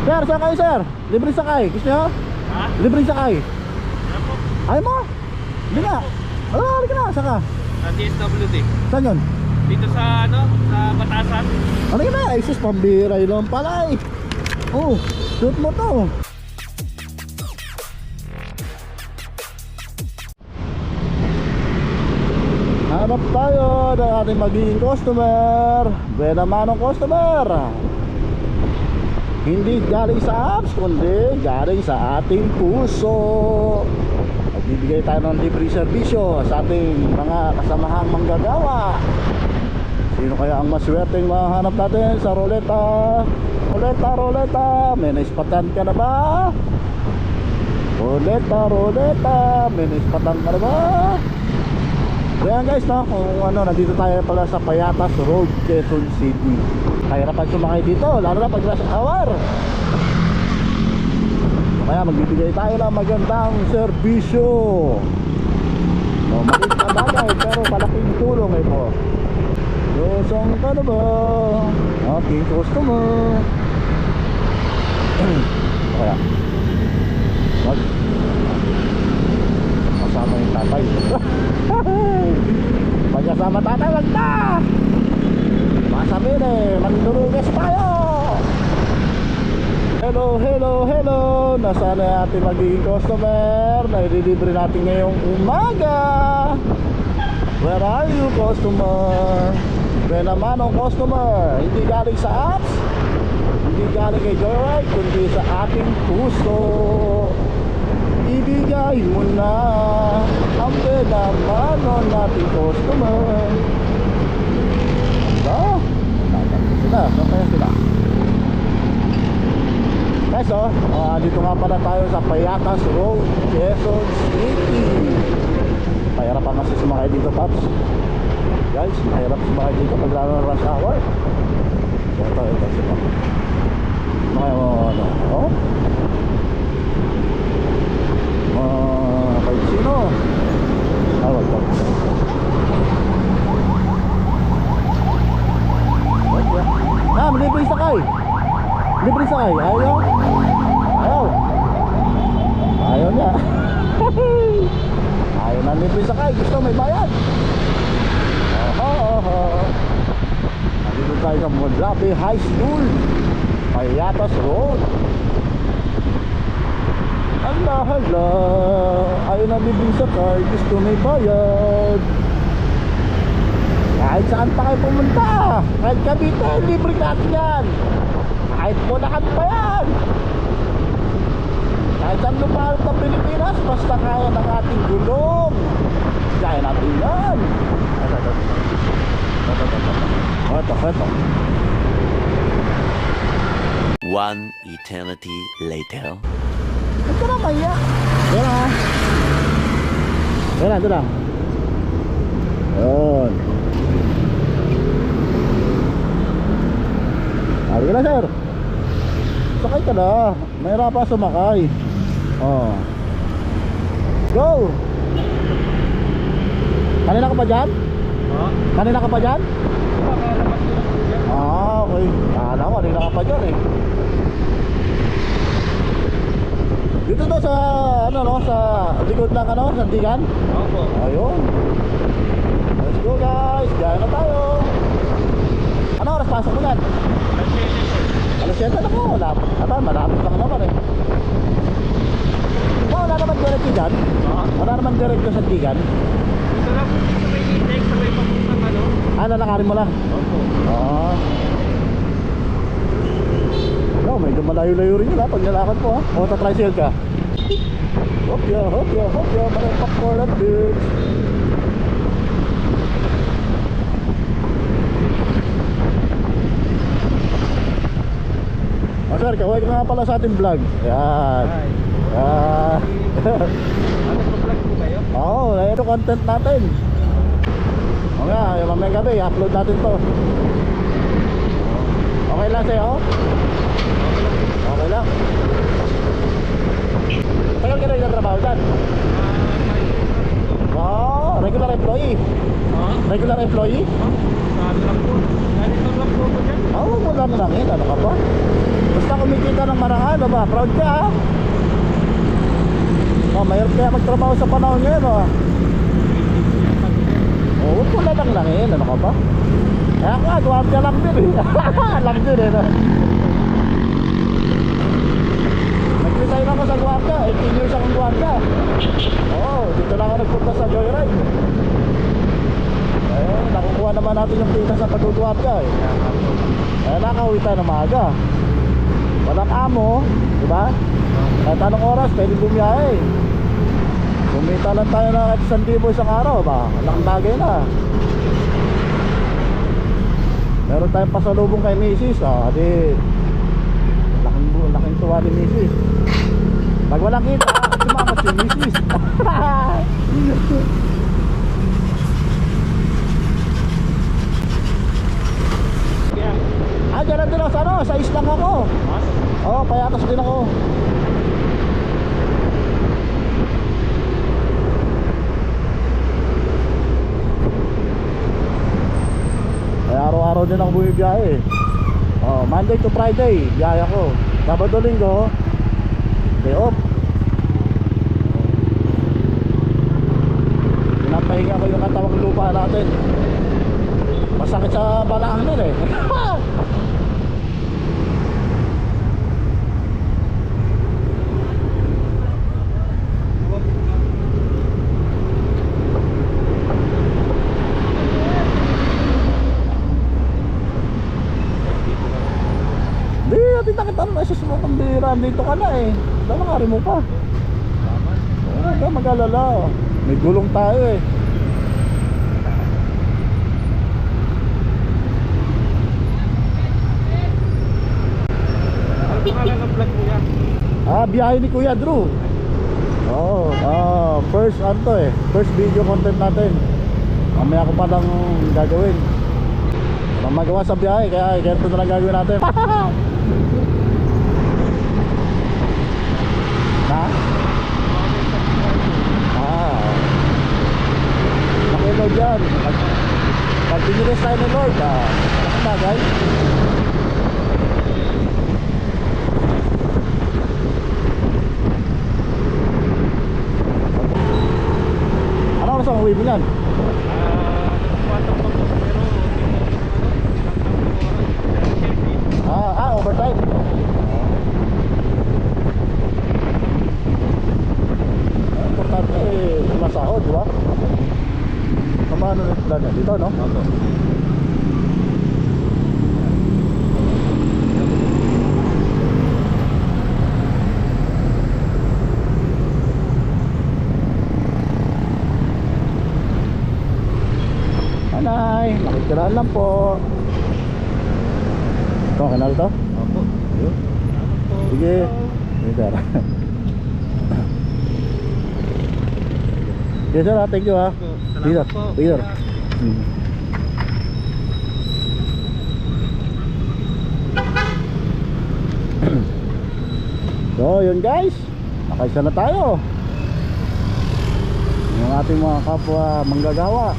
Sir, saan kayo sir? Libre sakay, gusto nyo? Ha? Libre sakay. Ano po? Ayaw mo? Hindi nga. Halika na, saan ka? Sa DSWD. Saan yun? Dito sa ano? Sa Batasan. Ano yun na? Ay sus, pambira yun lang pala eh. Oh, shoot mo to. Hanap tayo ng ating magiging customer. Buena manong customer. Hindi galing sa apps, kundi galing sa ating puso. Magbibigay tayo ng libre serbisyo sa ating mga kasamahang manggagawa. Sino kaya ang maswerteng mahanap natin sa roleta? Roleta, roleta, may naispatan ka na ba? Roleta, roleta, may naispatan ka na ba? Kaya guys, no, kung ano, nandito tayo pala sa Payatas Road, Quezon City. Kahirapan sumakay dito, lalo na pag rush hour. Kaya magbibigay tayo ng magandang serbisyo. No, maliit na bagay pero malaking tulong ito. Yosong ka na ba? Aking customer. Kaya kasama yung tatay. Pagkasama tatay, wag na! Masabihin eh, mandurugas tayo! Hello, hello, hello! Nasaan na ating magiging customer? Naililibre natin ngayong umaga. Where are you, customer? Where naman ang customer? Hindi galing sa apps, hindi galing kay Joyride, kundi sa ating puso. Ibigay mo na ang pinamano nating customer. So, tatanggap sila. Saan kaya sila? Guys, dito nga pala tayo sa Payatas Road, Quezon City. Mahirapan kasi sumakay dito, Paps. Guys, mahirap sumakay dito pag lalo ng rush hour. So, ito sila. Oh? Kahit sino. Wag pa. Libre sakay. Libre sakay. Ayaw. Ayaw. Ayaw niya. Ayaw na libre sakay. Gusto may bayad. Nandito tayo sa Modrape High School, Payatas Road. Hala, hala. Ayaw na libre sakay. Gusto may bayad. Kahit saan pa kayo pumunta, kahit Cavite, libre natin yan. Kahit Bulacan pa yan. Kahit saan lupahan ng Pilipinas, basta kaya ng ating gulong, kaya natin yan. Ito. One eternity later. Ito na maya. Ito na. Yun. Halika na, sir. Sakay ka na. Mahirap pa sumakay. Go. Kanina ka pa dyan? Kanina ka pa dyan? Okay. Kala ko, kanina ka pa dyan eh. Dito to sa, sa likod ng Sandigan? Opo. Ayun. Let's go guys, gaya na tayo. Ano oras pasok mo yan? Alas 7 na po, malapit lang naman eh. Wala naman direct dyan? Wala naman direct sa Sandigan? Ito lang po sa may index, sa may papuntang ano? Lalakarin mo lang? Opo. No, medyo malayo-layo rin yun pag nalakad po o tatricycle ka. Hopya, malapak for that bitch. Sir, kaway ka nga pala sa ating vlog. Yan. Ano po vlog po kayo? Oo, ito content natin. O nga, mamayang gabi, upload natin to. Okay lang sa'yo? Okay lang. Tagal ka na yung trabaho dyan? Wow, regular employee. Regular employee? Saan lang po? Ganito lang po ko dyan? Oo, wala mo lang eh. Ano ka ba? Basta kumikita ng marangal, ba? Proud ka, ha? Oh, mahirap kaya magtrabaho sa panahon ngayon, oh. Oh, huwag mo lang ano ka ba? Kaya ka, gwardiya lang din, eh. Lang din, eh, no? Nag-resign ako sa gwardiya, 18 years akong gwardiya. Oo, dito lang ako nagpunta sa Joyride. Ayun, nakukuha naman natin yung pita sa pag-gwardiya, eh. Kaya nakauwi tayo ng maaga. Walang amo, di ba? Kahit anong oras, pwede bumiyahe. Kumita lang tayo na 1,000 isang araw ba? Malaking bagay na. Meron tayong pasalubong kay Mrs. Di laking tuwa ni Mrs. Pag walang kita, sumamat si Mrs. Dyan din ako sa sa islang ako. Oo, payatas din ako. Kaya araw-araw din ako bumibiyahe. Monday to Friday, biyahe ako. Sabado Linggo, day off. Pinapahinga ko yung katawang lupa natin. Masakit sa balakang din, eh. Kita mo isa mo pambira, dito ka na, eh. Lalakari mo pa. Huwag ka mag-alala. May gulong tayo, eh. Ano pangalan ng vlog mo yan? Biyahe ni Kuya Drew. First first video content natin. Mamaya ko pa lang gagawin. Walang magawa sa biyahe, kaya ganito na lang gagawin natin. Ha? Nakilaw dyan. Pag pinilis tayo ni Lord, ang bagay. Ano oras ang uwi mo yan? Overtime. Importante, masahod, di ba? Paano nito lang yan? Dito, no? Opo. Anay, makikiraan lang po. Ito, okay na ito? Opo. Sige. Sige, yes sir, thank you, ha. Salamat po. Peter. So yun guys, nakaisa na tayo. Yung ating mga kapwa manggagawa.